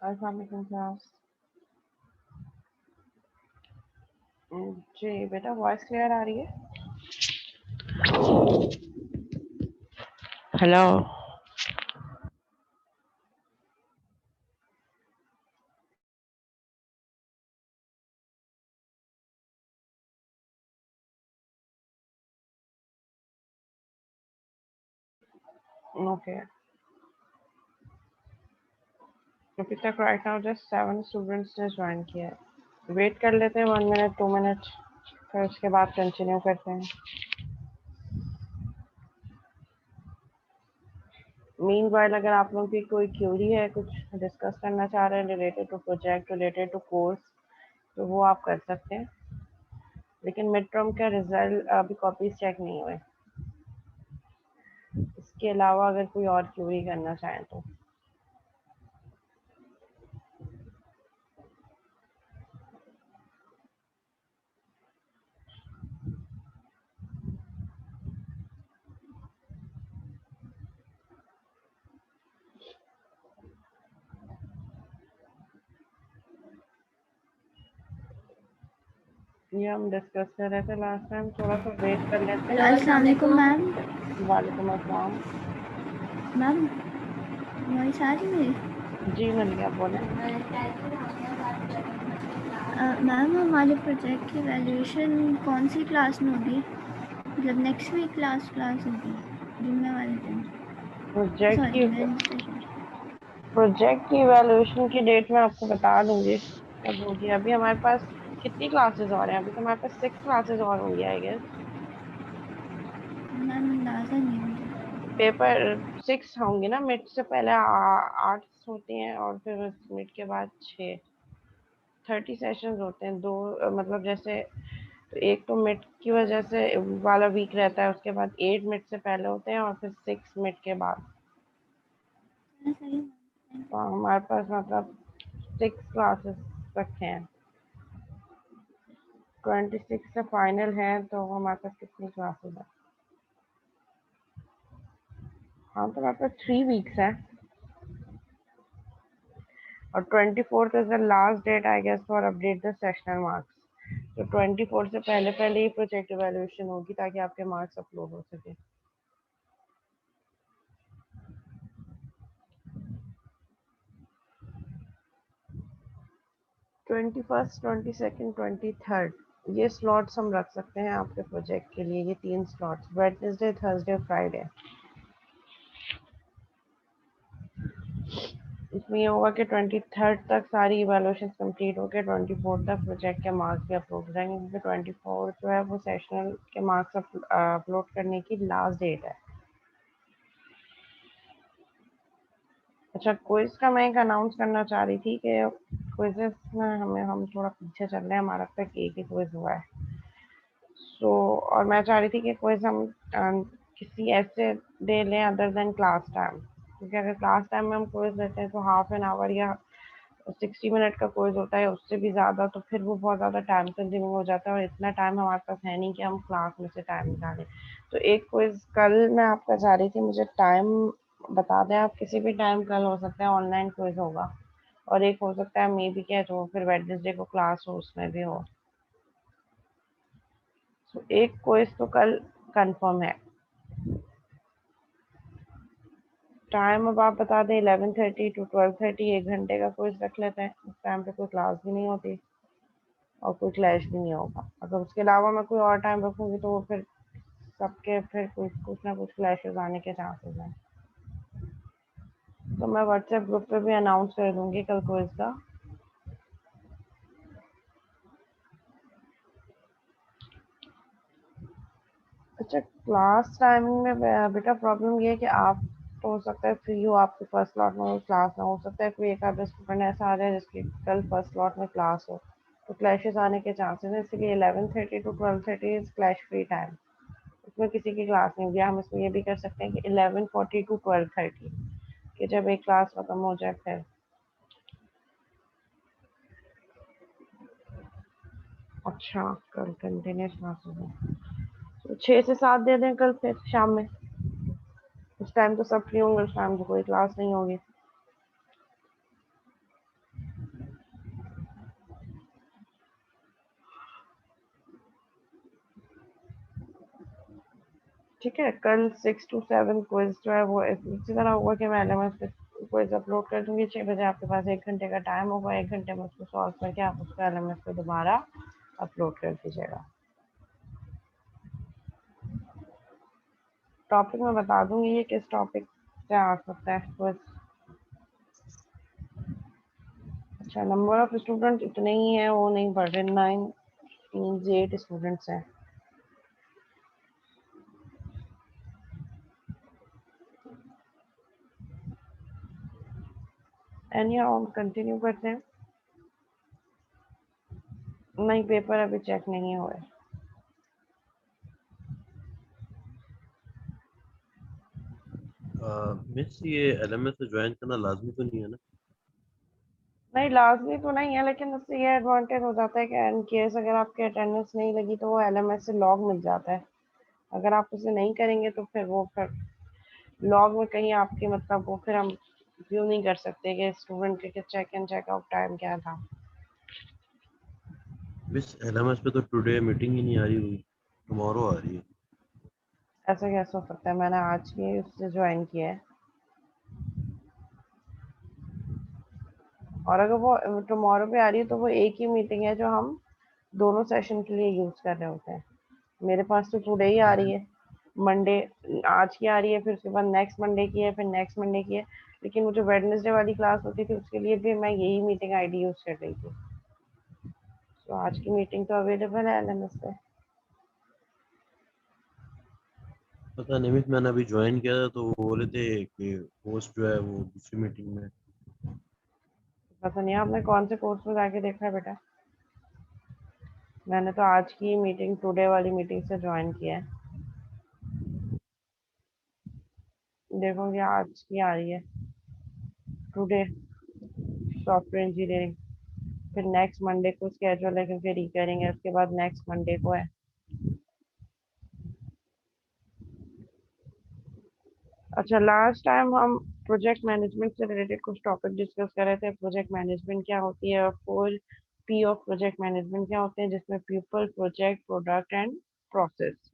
अस्सलाम वालेकुम क्लास। जी बेटा, वॉइस क्लियर आ रही है? हेलो। ओके, अभी तक राइट नाउ जस्ट 7 स्टूडेंट्स ने ज्वाइन किया है। वेट कर लेते हैं 1 मिनट 2 मिनट, फिर उसके बाद कंटिन्यू करते हैं। मीनवाइल अगर आप लोगों की कोई क्यूरी है, कुछ डिस्कस करना चाह रहे हैं related to project, related to course, तो वो आप कर सकते हैं। लेकिन मिड टर्म का रिजल्ट अभी कॉपीज चेक नहीं हुए। इसके अलावा अगर कोई और क्यूरी करना चाहें तो ये हम डिस्कस कर रहे थे लास्ट टाइम। थोड़ा सा वेट कर लेते हेलो, हैं। अस्सलाम वालेकुम मैम। वालेकुम अस्सलाम। मैम वॉइस आ रही है? जी मलिया बोलें। मैम हमारे प्रोजेक्ट की वैल्यूएशन कौन सी क्लास में होगी? मतलब नेक्स्ट वीक क्लास होगी जुम्मे वाले दिन, प्रोजेक्ट सॉरी की वेडनेसडे को। प्रोजेक्ट की इवैल्यूएशन की डेट मैं आपको बता दूंगी कब होगी। अभी हमारे पास कितनी क्लासेस और हैं? अभी तो हमारे पास 6 क्लासेस और होंगी आई गेस। मैम अंदाज़ा नहीं मुझे। पेपर 6 होंगे ना, मिड से पहले 8 होती हैं और फिर मिड के बाद 6। 30 सेशंस होते हैं दो, मतलब जैसे तो एक तो मिड की वजह से वाला वीक रहता है, उसके बाद 8 मिड से पहले होते हैं और फिर 6 मिड के बाद। हाँ, सही है। तो हमारे पास मतलब 6 क्लासेस रखे हैं। 26 से फाइनल है, तो हमारे पास कितनी क्लासेस है? हाँ, तो हमारे पास 3 वीक्स है और 24th is the last date I guess for update the sessional marks. तो 24 से पहले पहले ही प्रोजेक्ट इवैल्यूएशन होगी ताकि आपके मार्क्स अपलोड हो सके। 21st 22nd 23rd ये स्लॉट्स हम रख सकते हैं आपके प्रोजेक्ट के लिए। ये 3 स्लॉट्स वेडनेसडे थर्सडे फ्राइडे। इसमें ये होगा कि 23rd तक सारी इवैल्यूएशन कंप्लीट होकर 24th तक प्रोजेक्ट के मार्क्स भी अपलोड हो जाएंगे, क्योंकि 24 जो है वो सेशनल के मार्क्स अपलोड करने की लास्ट डेट है। अच्छा, क्विज का मैं एक अनाउंस करना चाह रही थी कि क्विजेस में हम थोड़ा पीछे चल रहे हैं। हमारा अब तक एक ही क्विज हुआ है। और मैं चाह रही थी कि क्विज हम किसी ऐसे डे लें अदर देन क्लास टाइम, क्योंकि अगर क्लास टाइम में हम क्विज लेते हैं तो हाफ एन आवर या 60 मिनट का कोर्स होता है, उससे भी ज़्यादा, तो फिर वो बहुत ज़्यादा टाइम कंज्यूमिंग हो जाता है और इतना टाइम हमारे पास है नहीं कि हम क्लास में से टाइम निकालें। तो एक क्विज कल मैं आपका चाह रही थी, मुझे टाइम बता दें आप। किसी भी टाइम कल हो सकता है, ऑनलाइन क्विज होगा। और एक हो सकता है मे बी क्या तो फिर वेडनेसडे को क्लास हो, उसमें भी हो। तो एक क्विज तो कल कंफर्म है। टाइम अब आप बता दें। 11:30 to 12:30 1 घंटे का क्विज रख लेते हैं। उस टाइम पे कोई क्लास भी नहीं होती और कोई क्लैश भी नहीं होगा। अगर उसके अलावा मैं कोई और टाइम रखूँगी तो वो फिर सबके फिर कुछ ना कुछ क्लैशेस आने के चांसेस हैं। तो मैं व्हाट्सएप ग्रुप पे भी अनाउंस कर दूँगी कल क्विज का। अच्छा, क्लास टाइमिंग में बेटा प्रॉब्लम ये है कि आप तो हो सकता है फ्री हो, आपके फर्स्ट स्लॉट में क्लास ना हो सकता है। कोई एक आधा स्टूडेंट ऐसा आ जाए जिसकी कल फर्स्ट स्लॉट में क्लास हो, तो क्लैशेस आने के चांसेस हैं। इसलिए 11:30 to 12:30 is clash free time. उसमें किसी की क्लास नहीं होगी। हम इसमें ये भी कर सकते हैं कि 11:40 to 12:30, कि जब एक क्लास खत्म हो जाए फिर। अच्छा, कल कंटिन्यूस क्लासेस हैं तो 6 से 7 दे दें कल फिर शाम में। उस टाइम तो सब फ्री होंगे, उस टाइम तो कोई क्लास नहीं होगी। ठीक है, कल 6 to 7 क्विज जो है वो इसी तरह होगा कि मैं LMS पे क्विज अपलोड कर दूंगी 6 बजे। आपके पास 1 घंटे का टाइम होगा, 1 घंटे में उसको सॉल्व करके आप उसको LMS पे दोबारा अपलोड कर दीजिएगा। टॉपिक मैं बता दूंगी ये किस टॉपिक से आ सकता है क्विज। अच्छा, नंबर ऑफ स्टूडेंट इतने ही है, वो नहीं बढ़ रहे, 9 स्टूडेंट्स हैं। एंड यहाँ हम कंटिन्यू करते हैं। नहीं, पेपर अभी चेक नहीं हुए। मिस ये LMS से ज्वाइन करना लाजमी तो नहीं है ना? नहीं, लाजमी तो नहीं है, लेकिन उससे ये एडवांटेज हो जाता है कि इन केस अगर आपकी अटेंडेंस नहीं लगी तो वो LMS से लॉग मिल जाता है। अगर आप उसे नहीं करेंगे तो फिर लॉग में कहीं आपके मतलब वो फिर हम व्यू नहीं कर सकते कि स्टूडेंट के चेक इन चेकआउट टाइम क्या था। मिस LMS पे तो टुडे मीटिंग ही नहीं आ रही हुई, टुमारो आ रही है। ऐसा कैसे हो सकता है? मैंने आज की उससे ज्वाइन किया है, और अगर वो टुमारो पे आ रही है तो वो एक ही मीटिंग है जो हम दोनों सेशन के लिए यूज कर रहे होते हैं। मेरे पास तो टुडे ही आ रही है, मंडे आज की आ रही है, फिर उसके बाद नेक्स्ट मंडे की है, फिर नेक्स्ट मंडे की है। लेकिन वो जो वेडनेसडे वाली क्लास होती थी उसके लिए भी मैं यही मीटिंग आईडी यूज कर रही थी। तो आज की मीटिंग तो अवेलेबल है LMS पे। पता नहीं मिस, मैंने अभी ज्वाइन किया था तो वो बोले थे कि होस्ट जो है वो दूसरी मीटिंग में। पता नहीं आपने कौन से कोर्स में जाके देखा है बेटा। मैंने तो आज की मीटिंग टुडे वाली मीटिंग से ज्वाइन किया है। देखोगे आज की आ रही है टुडे सॉफ्टवेयर इंजीनियरिंग, फिर नेक्स्ट मंडे को स्केड्यूल है क्योंकि रिकरिंग है, उसके बाद नेक्स्ट मंडे को है। अच्छा, लास्ट टाइम हम प्रोजेक्ट मैनेजमेंट से रिलेटेड कुछ टॉपिक डिस्कस कर रहे थे। प्रोजेक्ट मैनेजमेंट क्या होती है और 4 P ऑफ प्रोजेक्ट मैनेजमेंट क्या होते हैं, जिसमें people, project, product and process,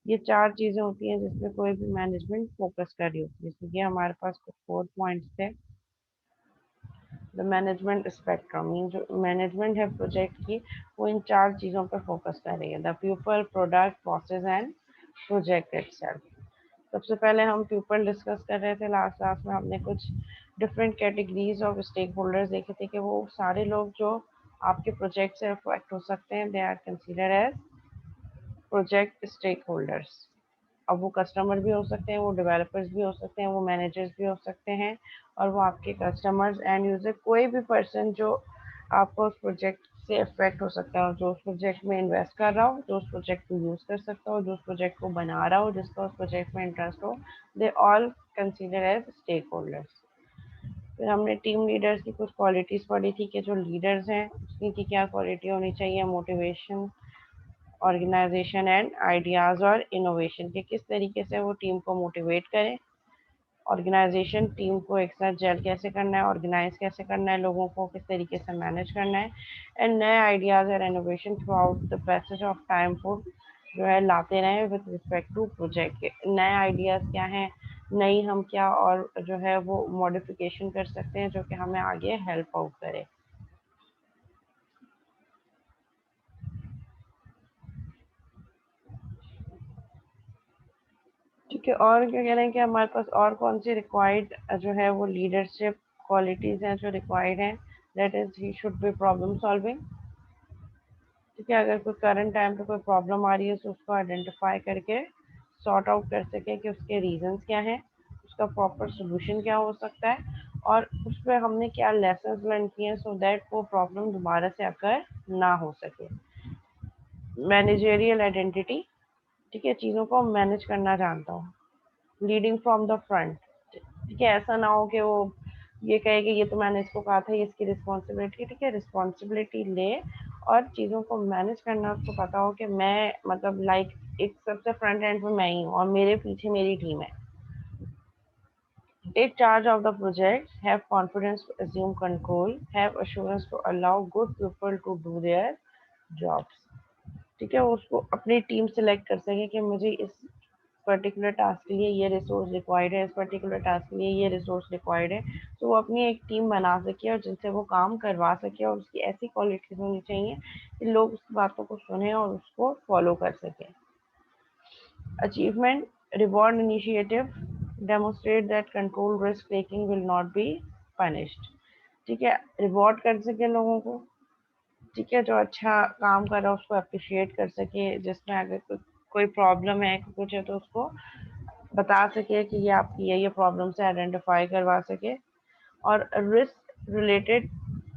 ये 4 चीजें होती हैं जिसमें कोई भी मैनेजमेंट फोकस कर रही होती है। जैसे कि हमारे पास कुछ 4 पॉइंट्स थे। द मैनेजमेंट स्पेक्ट्रम, ये जो मैनेजमेंट है प्रोजेक्ट की वो इन 4 चीज़ों पर फोकस कर रही है, the people, product, process and project itself. सबसे पहले हम पीपल डिस्कस कर रहे थे। लास्ट क्लास में हमने कुछ different categories of stake holders देखे थे कि वो सारे लोग जो आपके प्रोजेक्ट से अफेक्ट हो सकते हैं, they are consider as project stake holders. अब वो कस्टमर भी हो सकते हैं, वो डेवलपर्स भी हो सकते हैं, वो मैनेजर्स भी हो सकते हैं, और वो आपके कस्टमर्स एंड यूजर, कोई भी पर्सन जो आपको उस प्रोजेक्ट से अफेक्ट हो सकता है, जो उस प्रोजेक्ट में इन्वेस्ट कर रहा हो, जो उस प्रोजेक्ट को यूज़ कर सकता हो, जो उस प्रोजेक्ट को बना रहा हो, जिसका उस प्रोजेक्ट में इंटरेस्ट हो, they all consider as stake holders. फिर हमने टीम लीडर्स की कुछ क्वालिटीज़ पढ़ी थी कि जो लीडर्स हैं उसकी क्या क्वालिटी होनी चाहिए, मोटिवेशन, ऑर्गेनाइजेशन एंड आइडियाज़ और इनोवेशन, के किस तरीके से वो टीम को मोटिवेट करें, ऑर्गेनाइजेशन टीम को एक साथ जेल कैसे करना है, ऑर्गेनाइज कैसे करना है, लोगों को किस तरीके से मैनेज करना है, एंड नए आइडियाज़ और innovation through out the passage of time को जो है लाते रहें विद रिस्पेक्ट टू प्रोजेक्ट के। नए आइडियाज़ क्या हैं, नई हम क्या और जो है वो मॉडिफिकेशन कर सकते हैं जो कि हमें आगे हेल्प आउट करे। ठीक है, और क्या कह रहे हैं कि हमारे पास और कौन सी रिक्वायर्ड जो है वो लीडरशिप क्वालिटीज हैं जो रिक्वायर्ड हैं, that is he should be problem solving. ठीक है, अगर कोई करंट टाइम पे कोई प्रॉब्लम आ रही है तो उसको आइडेंटिफाई करके सॉर्ट आउट कर सके कि उसके रीजंस क्या हैं, उसका प्रॉपर सोल्यूशन क्या हो सकता है, और उस पर हमने क्या लेसन्स लर्न किए हैं सो दैट वो प्रॉब्लम दोबारा से अकर ना हो सके। मैनेजेरियल आइडेंटिटी, ठीक है, चीज़ों को मैनेज करना जानता हूँ। लीडिंग फ्रॉम द फ्रंट, ठीक है, ऐसा ना हो कि वो ये कहे कि ये तो मैंने इसको कहा था, ये इसकी रिस्पॉन्सिबिलिटी, ठीक है, रिस्पॉन्सिबिलिटी ले और चीज़ों को मैनेज करना उसको पता हो कि मैं मतलब लाइक एक सबसे फ्रंट एंड पे मैं ही हूँ और मेरे पीछे मेरी टीम है। Take charge of the project, have confidence to assume control, have assurance to allow good people to do their jobs. ठीक है, वो उसको अपनी टीम सेलेक्ट कर सके कि मुझे इस पर्टिकुलर टास्क के लिए ये रिसोर्स रिक्वायर्ड है, इस पर्टिकुलर टास्क के लिए ये रिसोर्स रिक्वायर्ड है, तो वो अपनी एक टीम बना सके और जिनसे वो काम करवा सके, और उसकी ऐसी क्वालिटीज होनी चाहिए कि लोग उस बातों को सुने और उसको फॉलो कर सकें। Achievement reward initiative demonstrate that control risk taking will not be punished. ठीक है, रिवॉर्ड कर सके लोगों को, ठीक है, जो अच्छा काम कर रहा है उसको अप्रिशिएट कर सके, जिसमें अगर कोई प्रॉब्लम है कुछ है तो उसको बता सके कि ये आपकी ये प्रॉब्लम से आइडेंटिफाई करवा सके, और रिस्क रिलेटेड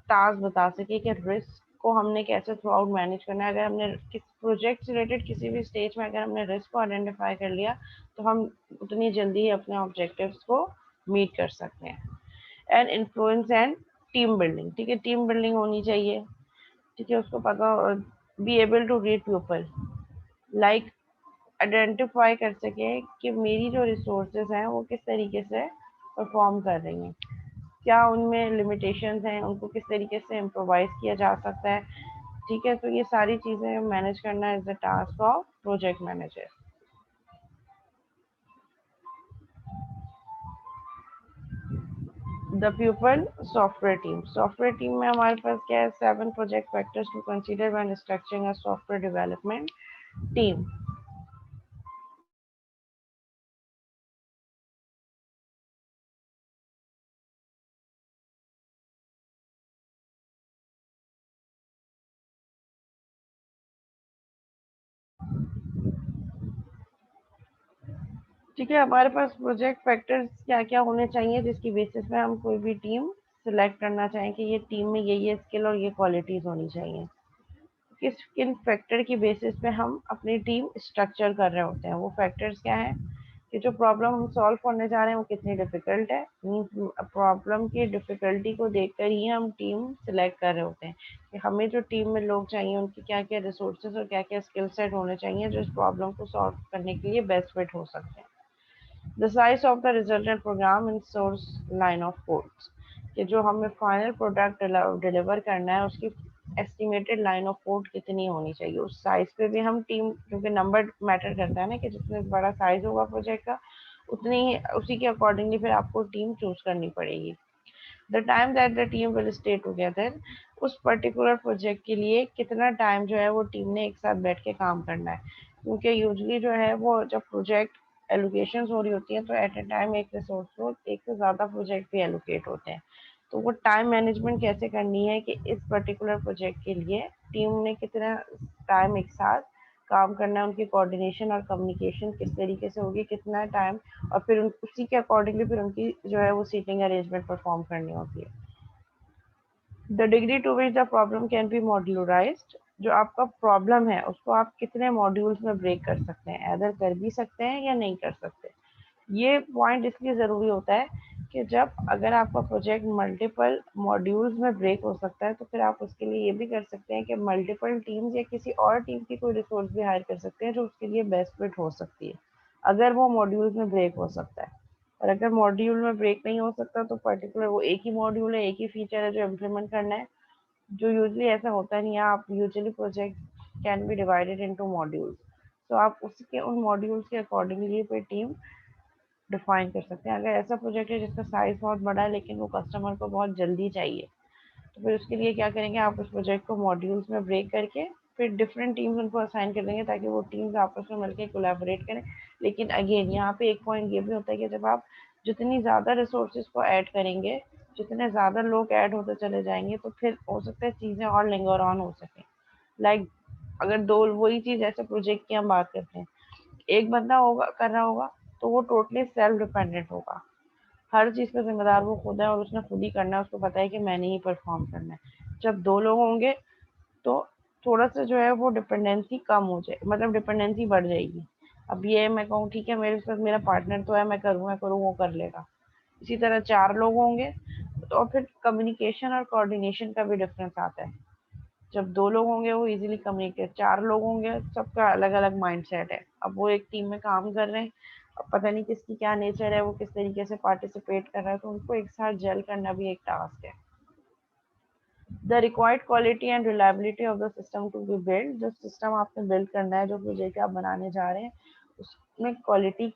टास्क बता सके कि रिस्क को हमने कैसे थ्रू आउट मैनेज करना है। अगर हमने किस प्रोजेक्ट से रिलेटेड किसी भी स्टेज में अगर हमने रिस्क को आइडेंटिफाई कर लिया तो हम उतनी जल्दी ही अपने ऑब्जेक्टिव्स को मीट कर सकते हैं। And influence and team building, ठीक है, टीम बिल्डिंग होनी चाहिए, ठीक है, उसको पता be able to read people, like identify कर सके कि मेरी जो रिसोर्सेज हैं वो किस तरीके से परफॉर्म कर रही हैं, क्या उनमें लिमिटेशंस हैं, उनको किस तरीके से इम्प्रोवाइज किया जा सकता है, ठीक है, तो ये सारी चीज़ें मैनेज करना is the task of project manager. The people software team में हमारे पास क्या है, 7 project factors to consider when structuring a software development team. ठीक है, हमारे पास प्रोजेक्ट फैक्टर्स क्या क्या होने चाहिए जिसकी बेसिस पे हम कोई भी टीम सिलेक्ट करना चाहें कि ये टीम में ये स्किल और ये क्वालिटीज़ होनी चाहिए। किस किन फैक्टर की बेसिस पे हम अपनी टीम स्ट्रक्चर कर रहे होते हैं, वो फैक्टर्स क्या हैं कि जो प्रॉब्लम हम सॉल्व करने जा रहे हैं वो कितनी डिफ़िकल्ट है, प्रॉब्लम की डिफ़िकल्टी को देखकर ही हम टीम सिलेक्ट कर रहे होते हैं कि हमें जो टीम में लोग चाहिए उनकी क्या क्या रिसोर्सेज और क्या क्या स्किल सेट होने चाहिए जो इस प्रॉब्लम को सॉल्व करने के लिए बेस्ट फिट हो सकते हैं। The size of the resultant program in source line of codes, कि जो हमें फाइनल प्रोडक्ट डिलीवर करना है उसकी एस्टिमेटेड लाइन ऑफ कोड कितनी होनी चाहिए, उस साइज पे भी हम टीम, क्योंकि नंबर मैटर करता है ना, कि जितने बड़ा साइज होगा प्रोजेक्ट का उतनी ही उसी के अकॉर्डिंगली फिर आपको टीम चूज करनी पड़ेगी। The time that the team will stay together, उस पर्टिकुलर प्रोजेक्ट के लिए कितना टाइम जो है वो टीम ने एक साथ बैठ के काम करना है, क्योंकि यूजली जो है वो जब प्रोजेक्ट एलोकेशंस हो रही होती हैं तो एट ए टाइम एक रिसोर्स को एक से ज़्यादा प्रोजेक्ट भी एलोकेट होते हैं, तो वो टाइम मैनेजमेंट कैसे करनी है कि इस पर्टिकुलर प्रोजेक्ट के लिए टीम ने कितना टाइम एक साथ काम करना है, उनकी कोऑर्डिनेशन और कम्युनिकेशन किस तरीके से होगी, कितना टाइम, और फिर उसी के अकॉर्डिंगली फिर उनकी जो है वो सीटिंग अरेंजमेंट परफॉर्म करनी होती है। The degree to which the problem can be modularized, जो आपका प्रॉब्लम है उसको आप कितने मॉड्यूल्स में ब्रेक कर सकते हैं, ऐदर कर भी सकते हैं या नहीं कर सकते। ये पॉइंट इसलिए ज़रूरी होता है कि जब अगर आपका प्रोजेक्ट मल्टीपल मॉड्यूल्स में ब्रेक हो सकता है तो फिर आप उसके लिए ये भी कर सकते हैं कि मल्टीपल टीम्स या किसी और टीम की कोई रिसोर्स भी हायर कर सकते हैं जो उसके लिए बेस्ट फिट हो सकती है, अगर वो मॉड्यूल्स में ब्रेक हो सकता है। और अगर मॉड्यूल में ब्रेक नहीं हो सकता तो पर्टिकुलर वो एक ही मॉड्यूल है, एक ही फीचर है जो इम्प्लीमेंट करना है, जो यूजली ऐसा होता नहीं है, आप usually project can be divided into modules, तो आप उसके उन मॉड्यूल्स के अकॉर्डिंगली फिर टीम डिफाइन कर सकते हैं। अगर ऐसा प्रोजेक्ट है जिसका साइज बहुत बड़ा है लेकिन वो कस्टमर को बहुत जल्दी चाहिए तो फिर उसके लिए क्या करेंगे, आप उस प्रोजेक्ट को मॉड्यूल्स में ब्रेक करके फिर डिफरेंट टीम्स उनको असाइन कर देंगे ताकि वो टीम्स आपस में मिलकर कोलैबोरेट करें। लेकिन अगेन यहाँ पे एक पॉइंट ये भी होता है कि जब आप जितनी ज़्यादा रिसोर्सेज को ऐड करेंगे, जितने ज़्यादा लोग ऐड होते चले जाएंगे तो फिर हो सकता है चीज़ें और लिंगर ऑन हो सकें। लाइक अगर दो वही चीज़ ऐसे प्रोजेक्ट की हम बात करते हैं, एक बंदा होगा कर रहा होगा तो वो टोटली सेल्फ डिपेंडेंट होगा, हर चीज़ का ज़िम्मेदार वो खुद है और उसने खुद ही करना है, उसको पता है कि मैंने ही परफॉर्म करना है। जब 2 लोग होंगे तो थोड़ा-सा जो है वो डिपेंडेंसी कम हो जाए, मतलब डिपेंडेंसी बढ़ जाएगी। अब ये मैं कहूँ ठीक है मेरे साथ मेरा पार्टनर तो है, मैं करूँ वो कर लेगा। इसी तरह 4 लोग होंगे तो फिर कम्युनिकेशन और कोऑर्डिनेशन का भी डिफरेंस आता है। जब 2 लोग होंगे वो ईज़िली कम्युनिकेट, 4 लोग होंगे सबका अलग-अलग माइंडसेट है। अब वो एक टीम में काम कर रहे हैं, अब पता नहीं किसकी क्या नेचर है, वो किस तरीके से पार्टिसिपेट कर रहा है, तो उनको एक साथ जेल करना भी एक टास्क है। The required quality and reliability of the system to be build, जो सिस्टम आपने बिल्ड करना है, जो प्रोजेक्ट आप बनाने जा रहे हैं, में क्वालिटी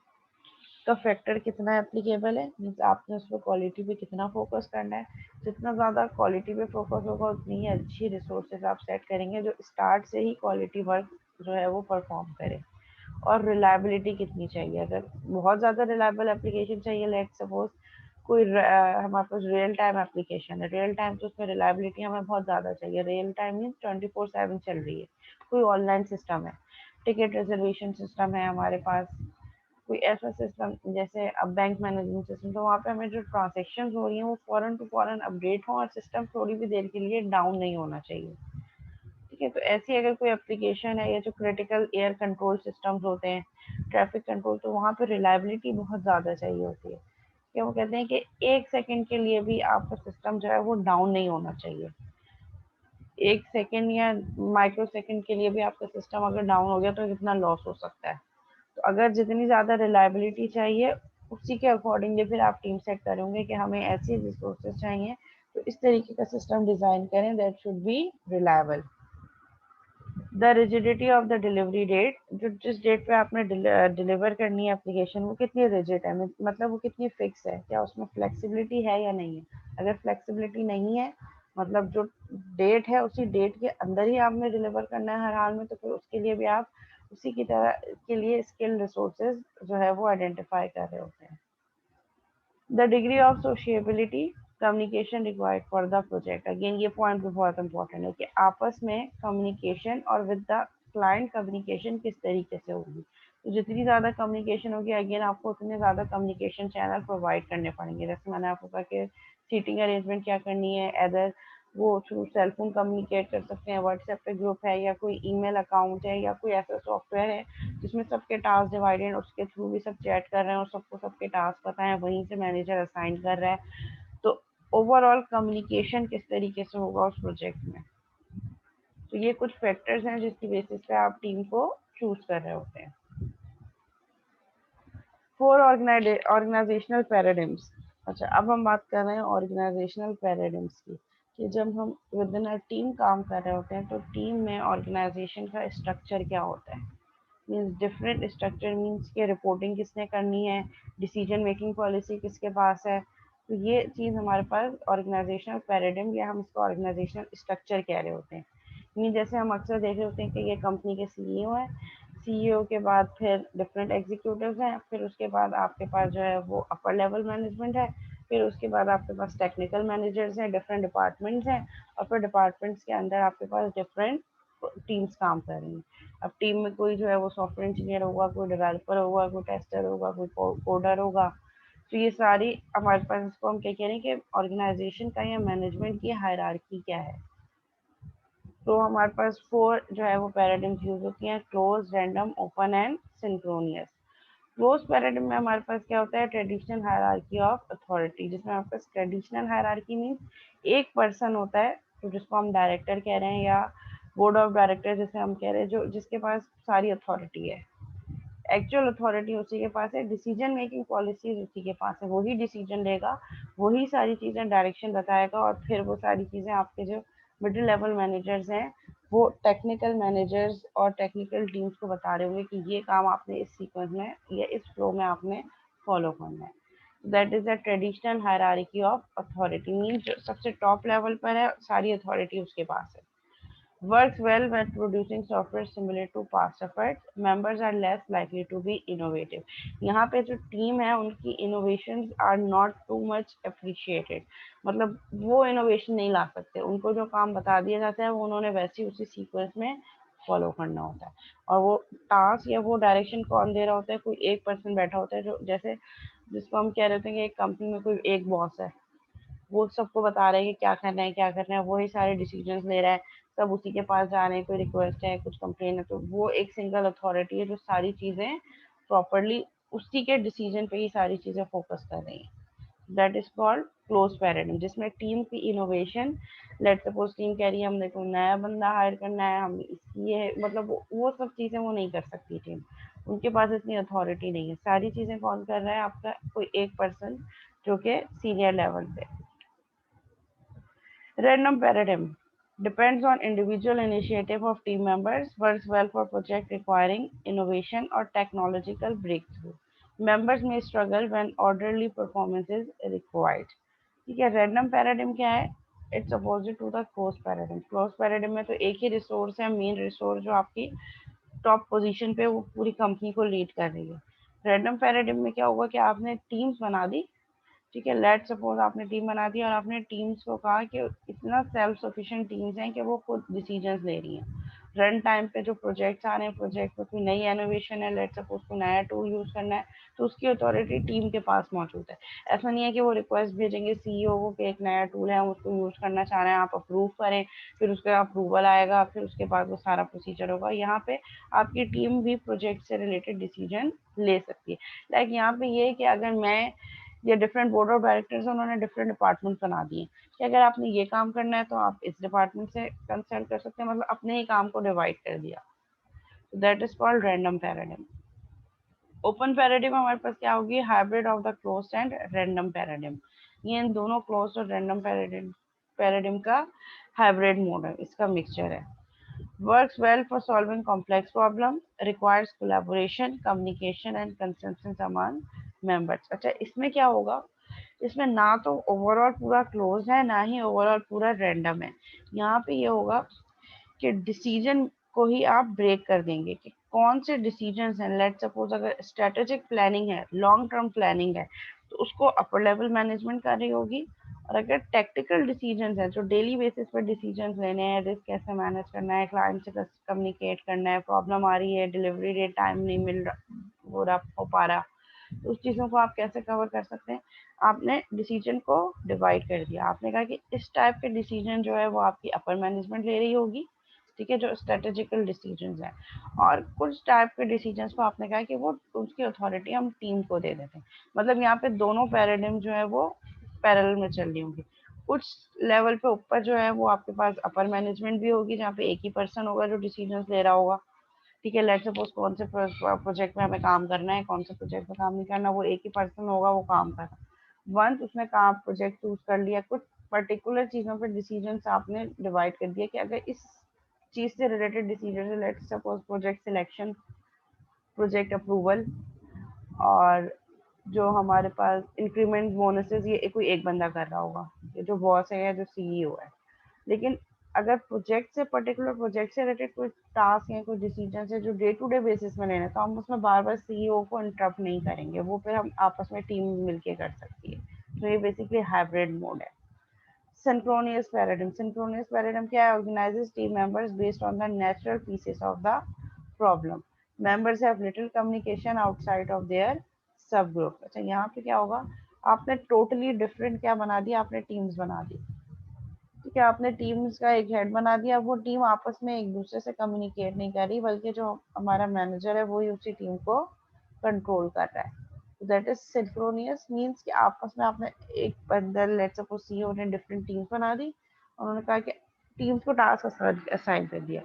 का फैक्टर कितना एप्लीकेबल है, मीन्स आपने उस पर क्वालिटी पे कितना फोकस करना है। जितना ज़्यादा क्वालिटी पे फोकस होगा उतनी ही अच्छी रिसोर्सेज आप सेट करेंगे जो स्टार्ट से ही क्वालिटी वर्क जो है वो परफॉर्म करे। और रिलायबिलिटी कितनी चाहिए, अगर बहुत ज़्यादा रिलायबल एप्लीकेशन चाहिए, लेट सपोज कोई हमारे पास रियल टाइम एप्लीकेशन है, रियल टाइम तो उसमें रिलायबिलिटी हमें बहुत ज़्यादा चाहिए। रियल टाइम मीन्स 24/7 चल रही है। कोई ऑनलाइन सिस्टम है, टिकट रिजर्वेशन सिस्टम है हमारे पास, कोई ऐसा सिस्टम जैसे अब बैंक मैनेजमेंट सिस्टम, तो वहाँ पे हमें जो ट्रांजेक्शन हो रही हैं वो फ़ौरन टू फ़ौरन अपडेट हो और सिस्टम थोड़ी भी देर के लिए डाउन नहीं होना चाहिए। ठीक है, तो ऐसी अगर कोई एप्लीकेशन है या जो क्रिटिकल एयर कंट्रोल सिस्टम्स होते हैं, ट्रैफिक कंट्रोल, तो वहाँ पे रिलायबिलिटी बहुत ज़्यादा चाहिए होती है। क्या वो कहते हैं कि 1 सेकंड के लिए भी आपका सिस्टम जो है वो डाउन नहीं होना चाहिए। 1 सेकंड या माइक्रो सेकंड के लिए भी आपका सिस्टम अगर डाउन हो गया तो कितना लॉस हो सकता है। तो अगर जितनी ज़्यादा रिलायबिलिटी चाहिए उसी के अकॉर्डिंगली फिर आप टीम सेट करोगे कि हमें ऐसी रिसोर्सेज चाहिए, तो इस तरीके का सिस्टम डिज़ाइन करें that should be reliable. The rigidity of the delivery date, जो जिस डेट पे आपने डिलीवर करनी है एप्लीकेशन वो कितनी रिजिड है, मतलब वो कितनी फिक्स है, क्या उसमें फ्लेक्सिबिलिटी है या नहीं है। अगर फ्लेक्सिबिलिटी नहीं है, मतलब जो डेट है उसी डेट के अंदर ही आपने डिलीवर करना है हर हाल में, तो फिर उसके लिए भी आप उसी की तरह के लिए स्किल रिसोर्सेज जो है वो आइडेंटिफाई कर रहे होते हैं। The degree of sociability communication required for the project, again ये पॉइंट भी बहुत इंपॉर्टेंट है कि आपस में कम्युनिकेशन और विद द क्लाइंट कम्युनिकेशन किस तरीके से होगी। तो जितनी ज़्यादा कम्युनिकेशन होगी अगेन आपको उतने ज़्यादा कम्युनिकेशन चैनल प्रोवाइड करने पड़ेंगे। जैसे मैंने आपको कहा कि सीटिंग अरेंजमेंट क्या करनी है, अदर वो थ्रू सेल फोन कम्युनिकेट कर सकते हैं, व्हाट्सएप पे ग्रुप है या कोई ईमेल अकाउंट है या कोई ऐसा सॉफ्टवेयर है जिसमें सबके टास्क डिवाइडेड, उसके थ्रू भी सब चैट कर रहे हैं और सबको सबके टास्क पता है, वहीं से मैनेजर असाइन कर रहा है। तो ओवरऑल कम्युनिकेशन किस तरीके से होगा उस प्रोजेक्ट में। तो ये कुछ फैक्टर्स हैं जिसकी बेसिस पे आप टीम को चूज कर रहे होते हैं। 4 ऑर्गेनाइजेशनल पैराडिम्स। अच्छा, अब हम बात कर रहे हैं ऑर्गेनाइजेशनल पैराडिम्स की, कि जब हम विद इन अ टीम काम कर रहे होते हैं तो टीम में ऑर्गेनाइजेशन का स्ट्रक्चर क्या होता है। मीन्स डिफरेंट स्ट्रक्चर मीन्स के रिपोर्टिंग किसने करनी है, डिसीजन मेकिंग पॉलिसी किसके पास है। तो ये चीज़ हमारे पास ऑर्गेनाइजेशनल पैराडिम या हम इसको ऑर्गेनाइजेशनल स्ट्रक्चर कह रहे होते हैं। मीन जैसे हम अक्सर देख रहे होते हैं कि ये कंपनी के सीईओ हैं, सीईओ के बाद फिर डिफरेंट एग्जीक्यूटिव्स हैं, फिर उसके बाद आपके पास जो है वो अपर लेवल मैनेजमेंट है, फिर उसके बाद आपके पास टेक्निकल मैनेजर्स हैं, डिफरेंट डिपार्टमेंट्स हैं, और फिर डिपार्टमेंट्स के अंदर आपके पास डिफरेंट टीम्स काम कर रही हैं। अब टीम में कोई जो है वो सॉफ्टवेयर इंजीनियर होगा, कोई डेवलपर होगा, कोई टेस्टर होगा, कोई कोडर होगा। तो ये सारी हमारे पास, इसको हम क्या कह रहे हैं कि ऑर्गेनाइजेशन का या मैनेजमेंट की हायरार्की क्या है। तो हमारे पास 4 जो है वो पैराडिम्स यूज होती हैं, close, random, open and synchronous. Close paradigm में हमारे पास क्या होता है, ट्रेडिशनल हायरार्की ऑफ अथॉरिटी, जिसमें हमारे पास ट्रेडिशनल हायरार्की मीन्स एक पर्सन होता है तो जिसको हम डायरेक्टर कह रहे हैं, या बोर्ड ऑफ डायरेक्टर जिसे हम कह रहे हैं, जो जिसके पास सारी अथॉरिटी है, एक्चुअल अथॉरिटी उसी के पास है, डिसीजन मेकिंग पॉलिसीज उसी के पास है, वही डिसीजन लेगा, वही सारी चीज़ें डायरेक्शन बताएगा, और फिर वो सारी चीज़ें आपके जो मिडिल लेवल मैनेजर्स हैं वो टेक्निकल मैनेजर्स और टेक्निकल टीम्स को बता रहे होंगे कि ये काम आपने इस सीक्वेंस में या इस फ्लो में आपने फॉलो करना है। That is the traditional hierarchy of authority, means जो सबसे टॉप लेवल पर है सारी अथॉरिटी उसके पास है। Works well when producing software similar to past efforts. Members are less likely to be innovative. यहाँ पे जो टीम है उनकी innovations are not too much appreciated. मतलब वो innovation नहीं ला सकते, उनको जो काम बता दिया जाता है वो उन्होंने वैसे उसी सीक्वेंस में फॉलो करना होता है। और वो टास्क या वो डायरेक्शन कौन दे रहा होता है, कोई एक पर्सन बैठा होता है जो, जैसे जिसको हम कह रहे होते हैं कि एक कंपनी में कोई एक बॉस है, वो सबको बता रहे हैं कि क्या करना है क्या करना है, वही सारे डिसीजंस ले रहा है, सब उसी के पास जा रहे हैं, कोई रिक्वेस्ट है, कुछ कंप्लेन है, तो वो एक सिंगल अथॉरिटी है जो सारी चीज़ें प्रॉपरली उसी के डिसीजन पे ही सारी चीज़ें फोकस कर रही हैं। That is called close paradigm, जिसमें टीम की इनोवेशन, लेट सपोज टीम कह रही है हमने कोई नया बंदा हायर करना है, हम इसकी ये मतलब वो सब चीज़ें वो नहीं कर सकती टीम, उनके पास इतनी अथॉरिटी नहीं है। सारी चीज़ें कौन कर रहा है, आपका कोई एक पर्सन जो कि सीनियर लेवल पे। Random paradigm, depends on individual initiative of team members, works well for project requiring innovation or technological breakthrough. Members may struggle when orderly performance is required. ठीक है, रैंडम पैराडिम क्या है? It's opposite to the close paradigm. Close paradigm में तो एक ही resource है, main resource जो आपकी टॉप पोजीशन पे वो पूरी कंपनी को लीड कर रही है। रैंडम पैराडिम में क्या होगा कि आपने टीम्स बना दी, ठीक है, लेट सपोज आपने टीम बना दी और आपने टीम्स को कहा कि इतना सेल्फ सफिशिएंट टीम्स हैं कि वो खुद डिसीजंस ले रही हैं। रन टाइम पे जो प्रोजेक्ट्स आ रहे हैं, प्रोजेक्ट में कोई नई इनोवेशन है, लेट सपोज कोई नया टूल यूज़ करना है, तो उसकी अथॉरिटी टीम के पास मौजूद है। ऐसा नहीं है कि वो रिक्वेस्ट भेजेंगे सीईओ को कि एक नया टूल है, हम उसको यूज़ करना चाह रहे हैं, आप अप्रूव करें, फिर उसका अप्रूवल आएगा, फिर उसके बाद वो सारा प्रोसीजर होगा। यहाँ पे आपकी टीम भी प्रोजेक्ट से रिलेटेड डिसीजन ले सकती है। लाइक यहाँ पे ये है कि अगर मैं ये डिफरेंट बोर्ड ऑफ डायरेक्टर्स हैं, उन्होंने डिफरेंट डिपार्टमेंट बना दिए कि अगर आपने ये काम करना है तो आप इस डिपार्टमेंट से कंसल्ट कर सकते हैं, मतलब अपने ही काम को डिवाइड कर दिया। That is called random paradigm. Open paradigm हमारे पास क्या होगी? Hybrid of the closed end random paradigm. ये इन दोनों क्लोज्ड और रैंडम पैराडिम का हाइब्रिड मोड है, इसका मिक्सचर है। Works well for solving complex problems, requires collaboration, communication and consensus among members। अच्छा, इसमें क्या होगा? इसमें ना तो ओवरऑल पूरा क्लोज है, ना ही ओवरऑल पूरा रैंडम है। यहाँ पे ये होगा कि डिसीजन को ही आप ब्रेक कर देंगे कि कौन से डिसीजंस हैं। लेट सपोज अगर स्ट्रेटेजिक प्लानिंग है, लॉन्ग टर्म प्लानिंग है, तो उसको अपर लेवल मैनेजमेंट कर रही होगी। और अगर टैक्टिकल डिसीजंस हैं, जो डेली बेसिस पर डिसीजंस लेने हैं, रिस्क कैसे मैनेज करना है, क्लाइंट से कम्युनिकेट करना है, प्रॉब्लम आ रही है, डिलीवरी डेट टाइम नहीं मिल रहा हो पा रहा, तो उस चीज़ों को आप कैसे कवर कर सकते हैं। आपने डिसीजन को डिवाइड कर दिया, आपने कहा कि इस टाइप के डिसीजन जो है वो आपकी अपर मैनेजमेंट ले रही होगी, ठीक है, जो स्ट्रेटेजिकल डिसीजंस हैं। और कुछ टाइप के डिसीजंस को आपने कहा कि वो उसकी अथॉरिटी हम टीम को दे देते हैं। मतलब यहाँ पे दोनों पैराडिम जो है वो पैरेलल में चल रही होंगी। कुछ लेवल पे ऊपर जो है वो आपके पास अपर मैनेजमेंट भी होगी, जहाँ पे एक ही पर्सन होगा जो डिसीजंस ले रहा होगा, ठीक है। लेट सपोज कौन से प्रोजेक्ट में हमें काम करना है, कौन से प्रोजेक्ट में काम नहीं करना, वो एक ही पर्सन होगा, वो काम कर रहा है। वंस उसने काम प्रोजेक्ट चूज कर लिया, कुछ पर्टिकुलर चीज़ों पे डिसीजंस आपने डिवाइड कर दिया कि अगर इस चीज़ से रिलेटेड डिसीजन है, let suppose project selection, project approval, और जो हमारे पास इंक्रीमेंट बोनसेस, ये कोई एक बंदा कर रहा होगा, ये जो बॉस है या जो सीईओ है। लेकिन अगर प्रोजेक्ट से पर्टिकुलर प्रोजेक्ट से रिलेटेड कोई टास्क है, कोई डिसीजन है जो डे टू डे बेसिस में लेना है, तो हम उसमें बार बार सीईओ को इंटरप्ट नहीं करेंगे, वो फिर हम आपस में टीम मिलके कर सकती है। तो ये बेसिकली हाइब्रिड मोड है। Synchronous paradigm. Synchronous paradigm क्या है? Organizes team members based on the natural pieces of the problem. Members have little communication outside of their subgroup. अच्छा, यहाँ पे क्या होगा? आपने टोटली डिफरेंट क्या बना दिया? आपने टीम्स बना दी, ठीक है, आपने टीम्स का एक हेड बना दिया। वो टीम आपस में एक दूसरे से कम्युनिकेट नहीं कर रही, बल्कि जो हमारा मैनेजर है वही उसी टीम को कंट्रोल कर रहा है। दैट इज सिंक्रोनियस, मीन्स कि आपस में आपने एक बंदर, लेट्स सपोज सीईओ ने डिफरेंट टीम्स बना दी, उन्होंने कहा कि टीम्स को टास्क असाइन कर दिया।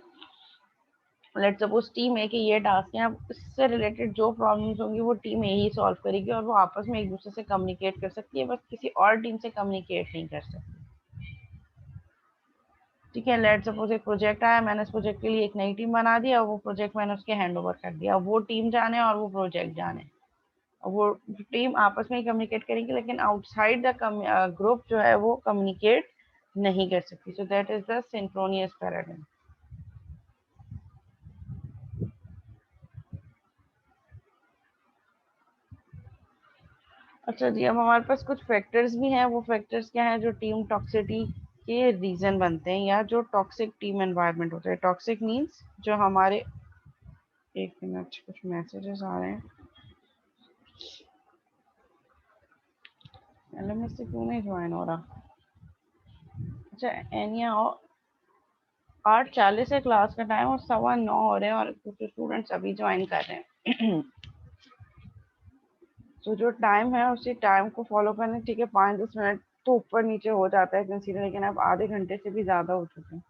लेट्स सपोज टीम ए के ये टास्क हैं, अब इससे रिलेटेड जो प्रॉब्लम्स होंगी वो टीम ए ही सॉल्व करेगी, और वो आपस में एक दूसरे से कम्युनिकेट कर सकती है, बस किसी और टीम से कम्युनिकेट नहीं कर सकती, ठीक है। लेट सपोज एक प्रोजेक्ट आया, मैंने उस प्रोजेक्ट के लिए एक नई टीम बना दिया, वो प्रोजेक्ट मैंने उसके हैंड ओवर कर दिया। वो टीम जाने और वो प्रोजेक्ट जाने, वो टीम आपस में ही कम्युनिकेट करेंगे, लेकिन आउटसाइड द ग्रुप जो है वो कम्युनिकेट नहीं कर सकती। So that is the synchronous paradigm. अच्छा जी, अब हमारे पास कुछ फैक्टर्स भी हैं। वो फैक्टर्स क्या हैं जो टीम टॉक्सिटी के रीजन बनते हैं, या जो टॉक्सिक टीम एनवायरनमेंट होता है। टॉक्सिक मीन्स जो हमारे, एक मिनट, कुछ मैसेजेस आ रहे हैं, एलएमएस से क्यों नहीं ज्वाइन हो रहा। अच्छा, एनिया 8:40 है क्लास का टाइम, और 9:15 हो रहे हैं, और कुछ स्टूडेंट्स अभी ज्वाइन कर रहे हैं। तो जो टाइम है उसी टाइम को फॉलो करना, ठीक है। 5-10 मिनट तो ऊपर नीचे हो जाता है कंसीडर, लेकिन अब आधे घंटे से भी ज़्यादा हो चुके हैं।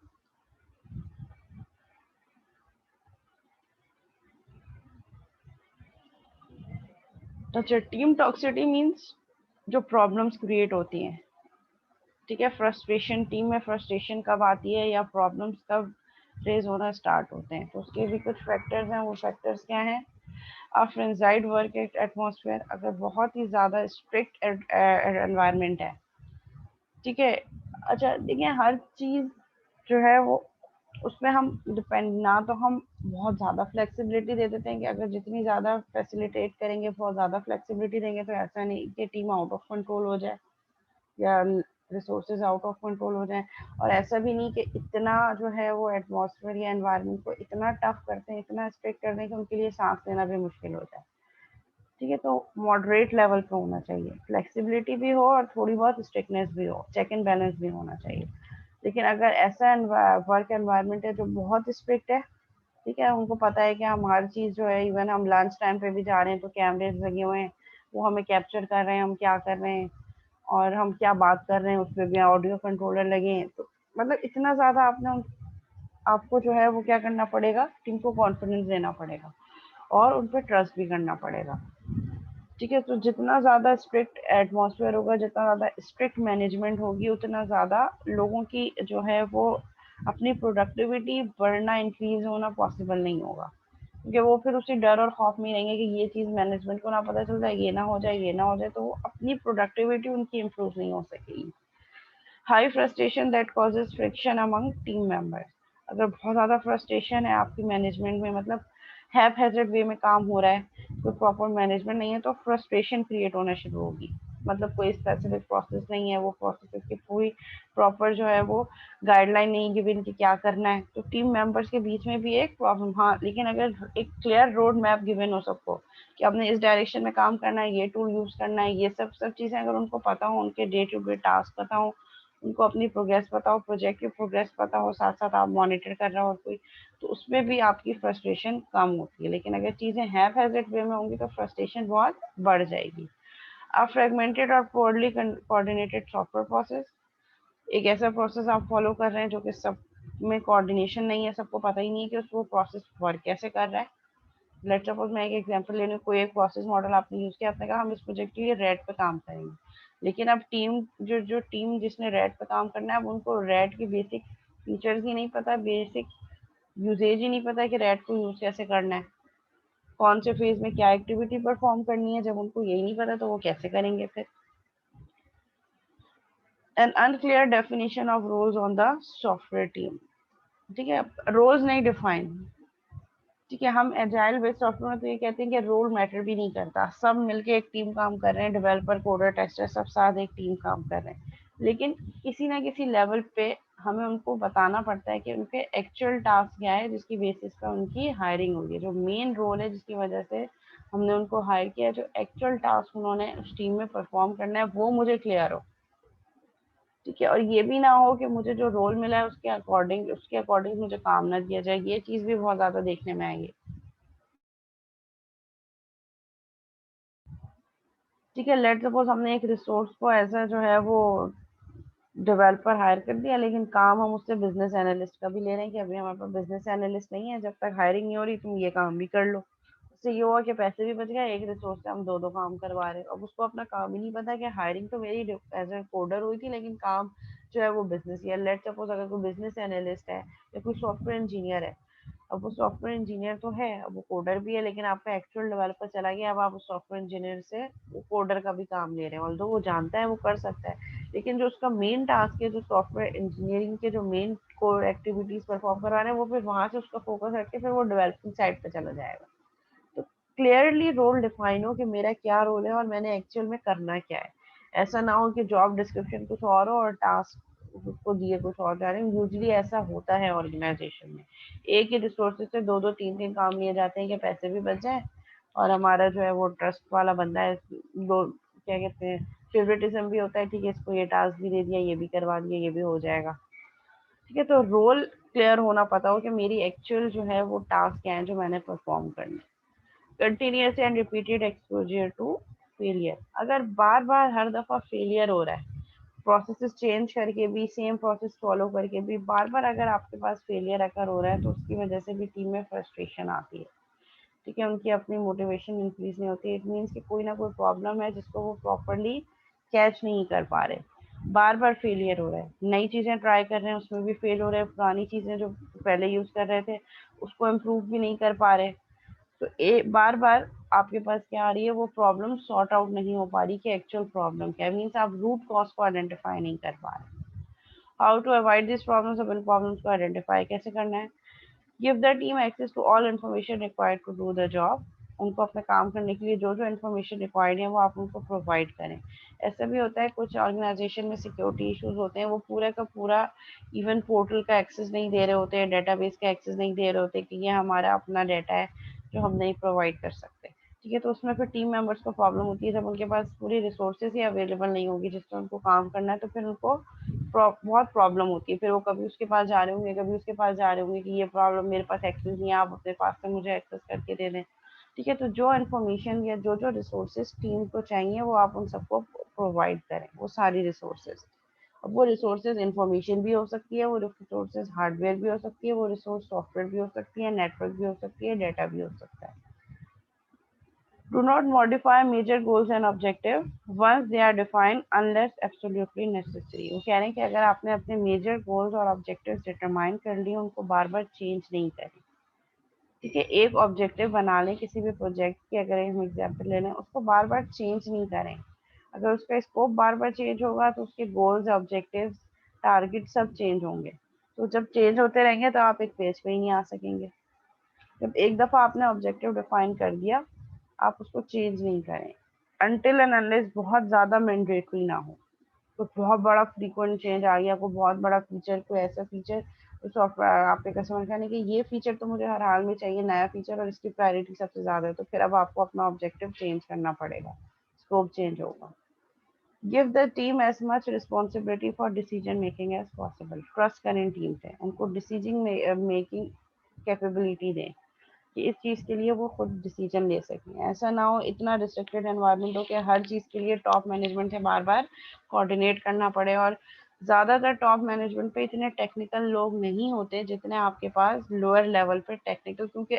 अच्छा, टीम टॉक्सिटी मीन्स जो प्रॉब्लम्स क्रिएट होती हैं, ठीक है, फ्रस्ट्रेशन, टीम में फ्रस्ट्रेशन कब आती है या प्रॉब्लम्स कब रेज होना स्टार्ट होते हैं, तो उसके भी कुछ फैक्टर्स हैं। वो फैक्टर्स क्या हैं? फ्रेंजाइड वर्क एटमॉस्फेयर, अगर बहुत ही ज़्यादा स्ट्रिक्ट एनवायरनमेंट है, ठीक है। अच्छा देखिए, हर चीज़ जो है वो उसमें हम डिपेंड ना, तो हम बहुत ज़्यादा फ्लेक्सिबिलिटी दे देते हैं कि अगर जितनी ज़्यादा फैसिलिटेट करेंगे, बहुत ज़्यादा फ्लेक्सिबिलिटी देंगे, तो ऐसा नहीं कि टीम आउट ऑफ कंट्रोल हो जाए या रिसोर्सेज आउट ऑफ कंट्रोल हो जाएं। और ऐसा भी नहीं कि इतना जो है वो एटमॉस्फेयर या एनवायरनमेंट को इतना टफ करते हैं, इतना स्ट्रिक्ट कर दें कि उनके लिए सांस लेना भी मुश्किल हो जाए। ठीक है, तो मॉडरेट लेवल पे होना चाहिए, फ्लेक्सिबिलिटी भी हो और थोड़ी बहुत स्ट्रिक्टनेस भी हो, चेक एंड बैलेंस भी होना चाहिए। लेकिन अगर ऐसा वर्क एनवायरनमेंट है जो बहुत स्ट्रिक्ट है, ठीक है, उनको पता है कि हम हर चीज़ जो है, इवन हम लंच टाइम पे भी जा रहे हैं तो कैमरेज लगे हुए हैं, वो हमें कैप्चर कर रहे हैं हम क्या कर रहे हैं और हम क्या बात कर रहे हैं, उसपे भी ऑडियो कंट्रोलर लगे हैं। तो मतलब इतना ज़्यादा आपको जो है वो क्या करना पड़ेगा, टीम को कॉन्फिडेंस देना पड़ेगा और उन पे ट्रस्ट भी करना पड़ेगा। ठीक है, तो जितना ज़्यादा स्ट्रिक्ट एटमॉस्फेयर होगा, जितना ज़्यादा स्ट्रिक्ट मैनेजमेंट होगी, उतना ज़्यादा लोगों की जो है वो अपनी प्रोडक्टिविटी बढ़ना, इंक्रीज होना पॉसिबल नहीं होगा, क्योंकि वो फिर उसी डर और खौफ में रहेंगे कि ये चीज़ मैनेजमेंट को ना पता चल जाए, ये ना हो जाए, ये ना हो जाए, तो वो अपनी प्रोडक्टिविटी उनकी इम्प्रूव नहीं हो सकेगी। High frustration that causes friction among team members, अगर बहुत ज़्यादा फ्रस्ट्रेशन है आपकी मैनेजमेंट में, मतलब हैप हैज़र्ड वे में काम हो रहा है, कोई प्रॉपर मैनेजमेंट नहीं है, तो फ्रस्ट्रेशन क्रिएट होना शुरू होगी। मतलब कोई स्पेसिफिक प्रोसेस नहीं है, वो प्रोसेस की पूरी प्रॉपर जो है वो गाइडलाइन नहीं गिवन कि क्या करना है, तो टीम मेंबर्स के बीच में भी एक प्रॉब्लम। हाँ, लेकिन अगर एक क्लियर रोड मैप गिवन हो सबको कि आपने इस डायरेक्शन में काम करना है, ये टूल यूज़ करना है, ये सब चीज़ें अगर उनको पता हो, उनके डे टू डे टास्क पता हो, उनको अपनी प्रोग्रेस पता हो, प्रोजेक्ट की प्रोग्रेस पता हो, साथ साथ आप मॉनिटर कर रहे हो कोई, तो उसमें भी आपकी फ्रस्ट्रेशन कम होती है। लेकिन अगर चीज़ें हैज़र्ड वे में होंगी तो फ्रस्ट्रेशन बहुत बढ़ जाएगी। फ्रेगमेंटेड और पोअरली कोऑर्डिनेटेड सॉफ्टवेयर प्रोसेस, एक ऐसा प्रोसेस आप फॉलो कर रहे हैं जो कि सब में कोऑर्डिनेशन नहीं है, सबको पता ही नहीं है कि वो प्रोसेस वर्क कैसे कर रहा है। लेट्स सपोज मैं एक एग्जांपल ले लूँ, कोई एक प्रोसेस मॉडल आपने यूज़ किया, आपने कहा हम इस प्रोजेक्ट के लिए रेड पे काम करेंगे, लेकिन अब टीम जो टीम जिसने रेड पे काम करना है, अब उनको रेड की बेसिक फीचर्स ही नहीं पता, बेसिक यूजेज ही नहीं पता कि रेड को यूज़ कैसे करना है, कौन से फेज में क्या एक्टिविटी परफॉर्म करनी है। जब उनको यही नहीं पता तो वो कैसे करेंगे फिर। An unclear definition of roles on the software team, ठीक है, रोल्स नहीं डिफाइन। ठीक है, हम एजाइल बेस्ड सॉफ्टवेयर में तो ये कहते हैं कि रोल मैटर भी नहीं करता, सब मिलके एक टीम काम कर रहे हैं, डेवलपर, कोडर, टेस्टर, सब साथ एक टीम काम कर रहे हैं, लेकिन किसी ना किसी लेवल पे हमें उनको बताना पड़ता है कि उनके एक्चुअल टास्क क्या है, जिसकी बेसिस पर उनकी हायरिंग होगी, जो मेन रोल है जिसकी वजह से हमने उनको हायर किया, जो एक्चुअल टास्क उन्होंने उस टीम में परफॉर्म करना है, वो मुझे क्लियर हो। ठीक है, और ये भी ना हो कि मुझे जो रोल मिला है उसके अकॉर्डिंग मुझे काम ना दिया जाए, ये चीज़ भी बहुत ज़्यादा देखने में आएगी। ठीक है, लेट सपोज हमने एक रिसोर्स को ऐसा जो है वो डेवलपर हायर कर दिया, लेकिन काम हम उससे बिजनेस एनालिस्ट का भी ले रहे हैं कि अभी हमारे पास बिजनेस एनालिस्ट नहीं है, जब तक हायरिंग नहीं हो रही तुम ये काम भी कर लो। उससे ये हुआ कि पैसे भी बच गए, एक रिसोर्स से हम दो दो काम करवा रहे हैं। अब उसको अपना काम ही नहीं पता कि हायरिंग तो मेरी एज ए कोडर हुई थी, लेकिन काम जो है वो बिजनेस, या लेट सपोज अगर कोई बिजनेस एनालिस्ट है या कोई सॉफ्टवेयर इंजीनियर है, अब वो सॉफ्टवेयर इंजीनियर तो है, अब वो कोडर भी है, लेकिन आपका एक्चुअल डेवलपर चला गया, अब आप उस सॉफ्टवेयर इंजीनियर से वो कोडर का भी काम ले रहे हैं, ऑल्दो वो जानता है वो कर सकता है, लेकिन जो उसका मेन टास्क है, जो सॉफ्टवेयर इंजीनियरिंग के जो मेन कोर एक्टिविटीज परफॉर्म करवाने हैं, वो फिर वहां से उसका फोकस हटके फिर वो डेवलपिंग साइड पे चला जाएगा। तो क्लियरली रोल डिफाइन हो कि मेरा क्या रोल है और मैंने एक्चुअल में करना क्या है। ऐसा ना हो कि जॉब डिस्क्रिप्शन कुछ और हो और टास्क को दिए कुछ और जा रहे हैं। यूजली ऐसा होता है ऑर्गेनाइजेशन में, एक ही रिसोर्सेज से दो दो तीन तीन काम लिए जाते हैं कि पैसे भी बच जाए और हमारा जो है वो ट्रस्ट वाला बंदा है, दो क्या कहते हैं, फेवरेटिज्म भी होता है, ठीक है इसको ये टास्क भी दे दिया, ये भी करवा दिया, ये भी हो जाएगा। ठीक है, तो रोल क्लियर होना पता हो कि मेरी एक्चुअल जो है वो टास्क क्या है जो मैंने परफॉर्म करना है। Continuous and repeated exposure to failure, अगर बार बार हर दफा फेलियर हो रहा है, प्रोसेसेस चेंज करके भी, सेम प्रोसेस फॉलो करके भी बार बार अगर आपके पास फेलियर अगर हो रहा है, तो उसकी वजह से भी टीम में फ्रस्ट्रेशन आती है। ठीक है, उनकी अपनी मोटिवेशन इंक्रीज नहीं होती, इट मीन्स कि कोई ना कोई प्रॉब्लम है जिसको वो प्रॉपरली कैच नहीं कर पा रहे। बार बार फेलियर हो रहा है, नई चीज़ें ट्राई कर रहे हैं उसमें भी फेल हो रहे हैं, पुरानी चीज़ें जो पहले यूज़ कर रहे थे उसको इम्प्रूव भी नहीं कर पा रहे। तो बार बार आपके पास क्या आ रही है, वो प्रॉब्लम सॉर्ट आउट नहीं हो पा रही कि एक्चुअल प्रॉब्लम क्या है, मीन्स आप रूट कॉज को आइडेंटिफाई नहीं कर पा रहे। How to avoid this problems, अब इन प्रॉब्लम्स को आइडेंटिफाई कैसे करना है। Give the team access to all information required to do the job, उनको अपने काम करने के लिए जो जो इन्फॉर्मेशन रिक्वायर्ड है वो आप उनको प्रोवाइड करें। ऐसा भी होता है कुछ ऑर्गेनाइजेशन में सिक्योरिटी इश्यूज होते हैं, वो पूरा का पूरा इवन पोर्टल का एक्सेस नहीं दे रहे होते हैं, डेटाबेस का एक्सेस नहीं दे रहे होते कि ये हमारा अपना डाटा है जो हम नहीं प्रोवाइड कर सकते। ठीक है, तो उसमें फिर टीम मेंबर्स को प्रॉब्लम होती है, जब उनके पास पूरी रिसोर्सेज ही अवेलेबल नहीं होगी जिसमें उनको काम करना है, तो फिर उनको बहुत प्रॉब्लम होती है। फिर वो कभी उसके पास जा रहे होंगे, कभी उसके पास जा रहे होंगे कि ये प्रॉब्लम मेरे पास एक्सेस नहीं है, आप अपने पास से मुझे एक्सेस करके दे दें। ठीक है, तो जो इन्फॉर्मेशन या जो जो रिसोर्सेज टीम को चाहिए वो आप उन सबको प्रोवाइड करें, वो सारी रिसोर्सेज। अब वो रिसोर्सेज इन्फॉर्मेशन भी हो सकती है, वो रिसोर्सेज हार्डवेयर भी हो सकती है, वो रिसोर्स सॉफ्टवेयर भी हो सकती है, नेटवर्क भी हो सकती है, डेटा भी हो सकता है। Do not modify major goals and objectives once they are defined unless absolutely necessary। वो कह रहे हैं कि अगर आपने अपने मेजर गोल्स और ऑब्जेक्टिव्स डिटरमाइन कर लिए, उनको बार बार चेंज नहीं करें। ठीक है, एक ऑब्जेक्टिव बना लें किसी भी प्रोजेक्ट की, अगर हम एग्जाम्पल ले लें, उसको बार बार चेंज नहीं करें। अगर उसका स्कोप बार बार चेंज होगा तो उसके गोल्स, ऑब्जेक्टिव्स, टारगेट सब चेंज होंगे। तो जब चेंज होते रहेंगे तो आप एक पेज पे ही नहीं आ सकेंगे। जब एक दफ़ा आपने ऑब्जेक्टिव डिफाइन कर दिया, आप उसको चेंज नहीं करें अनटिल एंड अनलेस बहुत ज़्यादा मैंडेटरी ना हो। तो बहुत बड़ा फ्रीक्वेंट चेंज आ गया, कोई बहुत बड़ा फीचर, कोई ऐसा फीचर सॉफ्टवेयर आपके कस्टमर कहने कि ये फीचर तो मुझे हर हाल में चाहिए, नया फीचर, और इसकी प्रायोरिटी सबसे ज़्यादा है, तो फिर अब आपको अपना ऑब्जेक्टिव चेंज करना पड़ेगा, स्कोप चेंज होगा। Give the team as much responsibility for decision making as possible. Trust करें टीम पे, उनको डिसीजन मेकिंग कैपेबिलिटी दें कि इस चीज़ के लिए वो खुद डिसीजन ले सकें। ऐसा ना हो इतना रिस्ट्रिक्टेड एनवायरनमेंट हो कि हर चीज़ के लिए टॉप मैनेजमेंट से बार बार कोऑर्डिनेट करना पड़े, और ज़्यादातर टॉप मैनेजमेंट पे इतने टेक्निकल लोग नहीं होते जितने आपके पास लोअर लेवल पे टेक्निकल, क्योंकि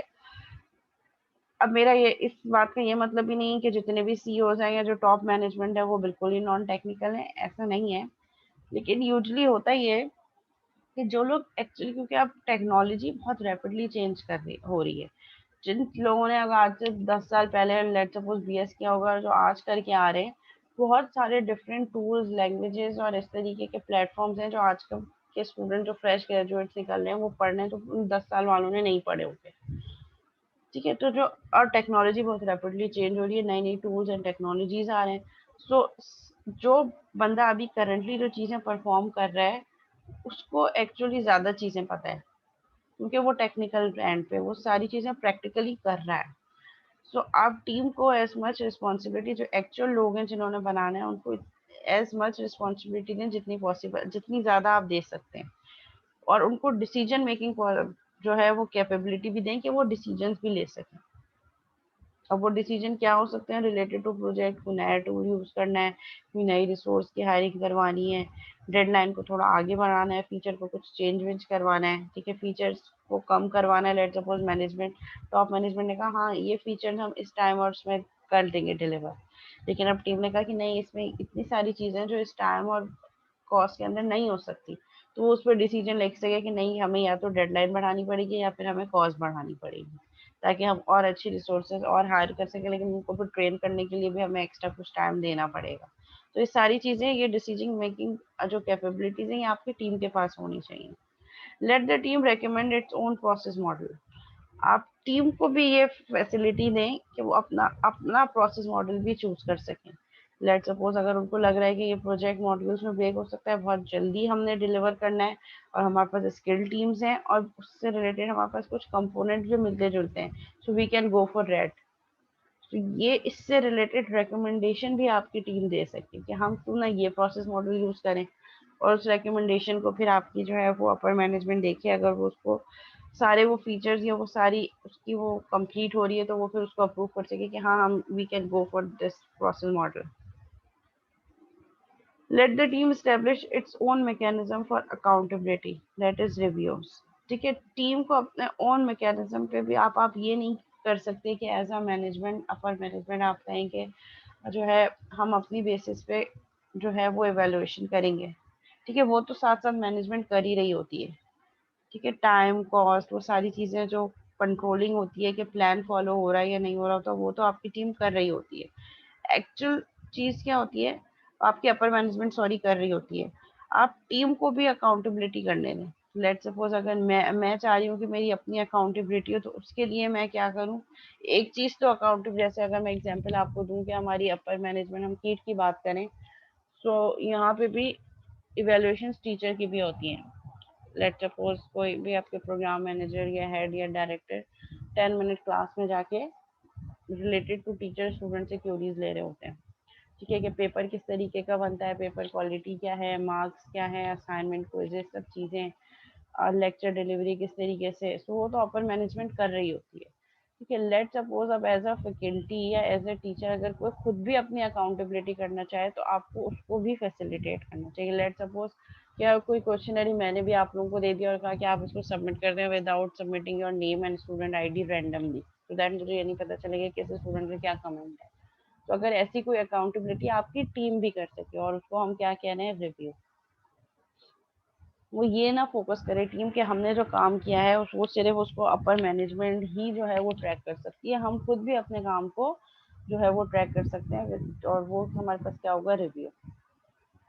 अब मेरा ये इस बात का ये मतलब ही नहीं है कि जितने भी सीईओज हैं या जो टॉप मैनेजमेंट है वो बिल्कुल ही नॉन टेक्निकल है, ऐसा नहीं है। लेकिन यूजली होता ये है कि जो लोग एक्चुअली, क्योंकि अब टेक्नोलॉजी बहुत रैपिडली चेंज हो रही है, जिन लोगों ने अगर आज से 10 साल पहले लेट्स सपोज बीएस किया होगा, जो आज करके आ रहे हैं, बहुत सारे डिफरेंट टूल्स, लैंग्वेजेस और इस तरीके के प्लेटफॉर्म्स हैं जो आजकल के स्टूडेंट जो फ्रेश ग्रेजुएट्स निकल रहे हैं वो पढ़ रहे हैं, तो उन 10 साल वालों ने नहीं पढ़े होंगे। ठीक है, तो जो और टेक्नोलॉजी बहुत रैपिडली चेंज हो रही है, नई नई टूल्स एंड टेक्नोलॉजीज आ रहे हैं। सो जो बंदा अभी करंटली जो चीज़ें परफॉर्म कर रहा है उसको एक्चुअली ज़्यादा चीज़ें पता है, क्योंकि वो टेक्निकल एंड पे वो सारी चीज़ें प्रैक्टिकली कर रहा है। सो आप टीम को एज मच रिस्पॉन्सिबिलिटी, जो एक्चुअल लोग हैं जिन्होंने बनाना है उनको एज मच रिस्पॉन्सिबिलिटी दें जितनी पॉसिबल, जितनी ज़्यादा आप दे सकते हैं, और उनको डिसीजन मेकिंग जो है वो कैपेबिलिटी भी दें कि वो डिसीजंस भी ले सकें। अब वो डिसीजन क्या हो सकते हैं, रिलेटेड टू प्रोजेक्ट, कोई नया टूल यूज़ करना है, कोई नई रिसोर्स की हायरिंग करवानी है, डेडलाइन को थोड़ा आगे बढ़ाना है, फीचर को कुछ चेंज वेंज करवाना है। ठीक है, फीचर्स को कम करवाना है, let suppose management, top management ने कहा हाँ ये फीचर हम इस टाइम और उसमें कर देंगे डिलीवर, लेकिन अब टीम ने कहा कि नहीं, इसमें इतनी सारी चीज़ें जो इस टाइम और कॉस्ट के अंदर नहीं हो सकती, तो वो उस पर डिसीजन ले सके कि नहीं, हमें या तो डेडलाइन बढ़ानी पड़ेगी या फिर हमें कॉस्ट बढ़ानी पड़ेगी, ताकि हम और अच्छी रिसोर्सेज और हायर कर सकें, लेकिन उनको फिर ट्रेन करने के लिए भी हमें एक्स्ट्रा कुछ टाइम देना पड़ेगा। तो ये सारी चीज़ें, ये डिसीजन मेकिंग जो कैपेबिलिटीज़ हैं, ये आपकी टीम के पास होनी चाहिए। Late the team recommend its own process model. आप टीम को भी ये फैसिलिटी दें कि वो अपना अपना प्रोसेस मॉडल भी चूज कर सकें। लेट सपोज अगर उनको लग रहा है कि ये प्रोजेक्ट मॉड्यूल्स में ब्रेक हो सकता है, बहुत जल्दी हमने डिलीवर करना है, और हमारे पास स्किल टीम्स हैं और उससे रिलेटेड हमारे पास कुछ कंपोनेंट जो मिलते जुलते हैं, so we can go for red. तो ये इससे रिलेटेड रिकमेंडेशन भी आपकी टीम दे सकती है कि हम क्यों ना ये प्रोसेस मॉडल यूज़ करें, और उस रिकमेंडेशन को फिर आपकी जो है वो अपर मैनेजमेंट देखे, अगर वो उसको सारे वो फीचर्स या वो सारी उसकी वो कंप्लीट हो रही है, तो वो फिर उसको अप्रूव कर सके कि हाँ हम we can go for this process model. Let the team establish its own mechanism for accountability, that is reviews. ठीक है, टीम को अपने ओन मैकेनिज्म पे भी आप ये नहीं कर सकते कि as a management, upper management आप कहें कि जो है हम अपनी बेसिस पे जो है वो इवैल्यूएशन करेंगे, ठीक है। वो तो साथ साथ मैनेजमेंट कर ही रही होती है, ठीक है। टाइम, कॉस्ट, वो सारी चीज़ें जो कंट्रोलिंग होती है कि प्लान फॉलो हो रहा है या नहीं हो रहा होता, वो तो आपकी टीम कर रही होती है। एक्चुअल चीज़ क्या होती है, आपकी अपर मैनेजमेंट सॉरी कर रही होती है। आप टीम को भी अकाउंटेबिलिटी करने दें। लेट्स सपोज अगर मैं चाह रही हूँ कि मेरी अपनी अकाउंटेबिलिटी हो, तो उसके लिए मैं क्या करूँ, एक चीज़ तो अकाउंटेबल, जैसे अगर मैं एग्जांपल आपको दूँ कि हमारी अपर मैनेजमेंट, हम कीट की बात करें, सो यहाँ पे भी इवैल्यूएशन टीचर की भी होती हैं। लेट्स सपोज कोई भी आपके प्रोग्राम मैनेजर या हेड या डायरेक्टर 10 मिनट क्लास में जाके रिलेटेड टू टीचर स्टूडेंट से क्यूरीज ले रहे होते हैं, ठीक है, कि पेपर किस तरीके का बनता है, पेपर क्वालिटी क्या है, मार्क्स क्या है, असाइनमेंट क्विज़ेस, सब चीज़ें, और लेक्चर डिलीवरी किस तरीके से, सो वो तो अपर मैनेजमेंट कर रही होती है, ठीक है। लेट सपोज अब एज अ फैकल्टी या एज अ टीचर अगर कोई खुद भी अपनी अकाउंटेबिलिटी करना चाहे, तो आपको उसको भी फैसिलिटेट करना चाहिए। लेट सपोज क्या कोई क्वेश्चनरी मैंने भी आप लोगों को दे दिया और कहा कि आप इसको सबमिट कर दें without submitting your name and student ID randomly, तो दैट मुझे ये नहीं पता चलेगा कि किसी स्टूडेंट का क्या कमेंट है। तो अगर ऐसी कोई अकाउंटेबिलिटी आपकी टीम भी कर सके, और उसको हम क्या कह रहे हैं, रिव्यू, वो ये ना फोकस करे टीम के हमने जो काम किया है वो सिर्फ उसको अपर मैनेजमेंट ही जो है वो ट्रैक कर सकती है, हम खुद भी अपने काम को जो है वो ट्रैक कर सकते हैं, और वो हमारे पास क्या होगा, रिव्यू।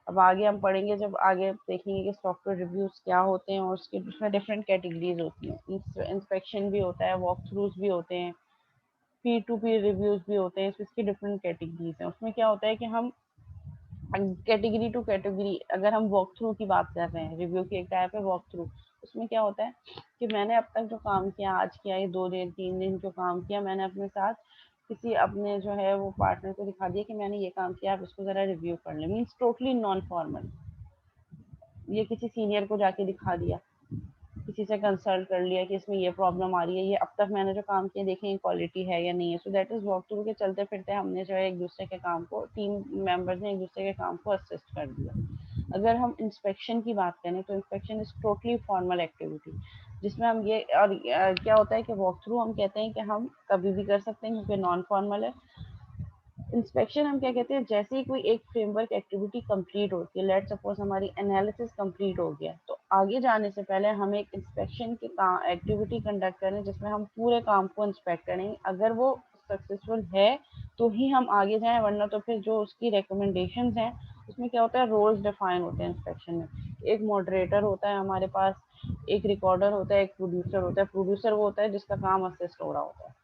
अब आगे हम पढ़ेंगे, जब आगे देखेंगे कि सॉफ्टवेयर रिव्यूज क्या होते हैं, और उसके उसमें डिफरेंट कैटेगरीज होती हैं, इंस्पेक्शन भी होता है, वॉक थ्रूज भी होते हैं, पी टू पी रिव्यूज भी होते हैं, इसकी डिफरेंट कैटेगरीज हैं। उसमें क्या होता है कि हम कैटेगरी टू कैटेगरी, अगर हम वॉक थ्रू की बात कर रहे हैं, रिव्यू की एक टाइप है वॉक थ्रू, उसमें क्या होता है कि मैंने अब तक जो काम किया, आज किया, ये 2 दिन 3 दिन जो काम किया, मैंने अपने साथ किसी अपने जो है वो पार्टनर को दिखा दिया कि मैंने ये काम किया, आप इसको ज़रा रिव्यू कर लें, मीन्स टोटली नॉन फॉर्मल। ये किसी सीनियर को जाके दिखा दिया, किसी से कंसल्ट कर लिया कि इसमें ये प्रॉब्लम आ रही है, ये अब तक मैंने जो काम किया देखें क्वालिटी है या नहीं है। So that is walk through के चलते फिरते हमने जो है एक दूसरे के काम को, टीम मेंबर्स ने एक दूसरे के काम को असिस्ट कर दिया। अगर हम इंस्पेक्शन की बात करें, तो inspection is totally formal activity, जिसमें हम ये और क्या होता है कि वॉक थ्रू हम कहते हैं कि हम कभी भी कर सकते हैं क्योंकि नॉन फॉर्मल है। इंस्पेक्शन हम क्या कहते हैं, जैसे ही कोई एक फ्रेमवर्क एक्टिविटी कंप्लीट होती है, लेट सपोज हमारी एनालिसिस कंप्लीट हो गया, तो आगे जाने से पहले हम एक इंस्पेक्शन की एक्टिविटी कंडक्ट करें, जिसमें हम पूरे काम को इंस्पेक्ट करेंगे। अगर वो सक्सेसफुल है तो ही हम आगे जाएं, वरना तो फिर जो उसकी रिकमेंडेशंस हैं, उसमें क्या होता है, रोल्स डिफाइन होते हैं इंस्पेक्शन में। एक मॉडरेटर होता है हमारे पास, एक रिकॉर्डर होता है, एक प्रोड्यूसर होता है। प्रोड्यूसर वो होता है जिसका काम असिस्ट हो रहा होता है,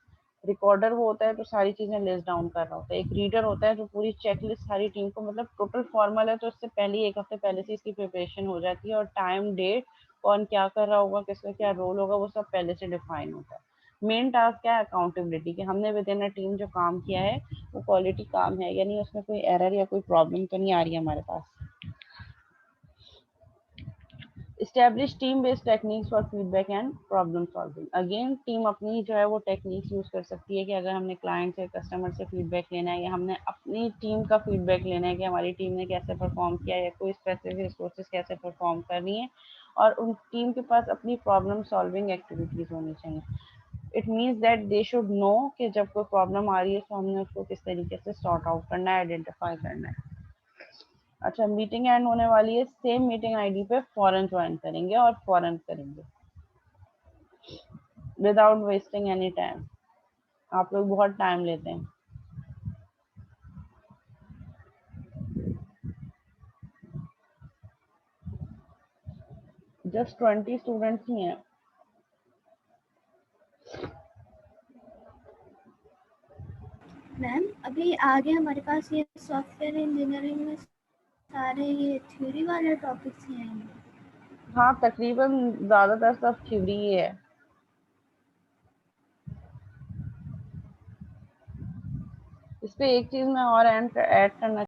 रिकॉर्डर वो होता है जो सारी चीज़ें लिस्ट डाउन कर रहा होता है, एक रीडर होता है जो पूरी चेकलिस्ट सारी टीम को, मतलब टोटल फॉर्मल है तो इससे पहले 1 हफ्ते पहले से इसकी प्रिपरेशन हो जाती है, और टाइम डेट, कौन क्या कर रहा होगा, किसका क्या रोल होगा, वो सब पहले से डिफाइन होता है। मेन टास्क क्या है, अकाउंटेबिलिटी, कि हमने विद इन अ टीम जो काम किया है वो क्वालिटी काम है या नहीं, उसमें कोई एरर या कोई प्रॉब्लम तो नहीं आ रही है हमारे पास। Establish team-based techniques for feedback and problem solving. Again, team अपनी जो है वो टेक्निक्स यूज कर सकती है कि अगर हमने क्लाइंट से, कस्टमर से फीडबैक लेना है, या हमने अपनी टीम का फीडबैक लेना है कि हमारी टीम ने कैसे परफॉर्म किया, या कोई स्पेसिफिक रिसोर्सेज कैसे परफॉर्म कर रही हैं, और उन टीम के पास अपनी प्रॉब्लम सॉल्विंग एक्टिविटीज होनी चाहिए। It means that they should know कि जब कोई प्रॉब्लम आ रही है तो हमने उसको किस तरीके से सॉर्ट आउट करना है, आइडेंटिफाई करना है। अच्छा, मीटिंग एंड होने वाली है, सेम मीटिंग आईडी पे फौरन ज्वाइन करेंगे और फौरन करेंगे, विदाउट वेस्टिंग एनी टाइम। आप लोग बहुत टाइम लेते हैं। जस्ट 20 स्टूडेंट्स ही हैं। मैम अभी आगे हमारे पास ये सॉफ्टवेयर इंजीनियरिंग में सारे ये थ्योरी वाले टॉपिक्स ही आएंगे। हाँ, तकरीबन ज़्यादातर सब थ्योरी ही है। इस पे एक चीज़ मैं और ऐड करना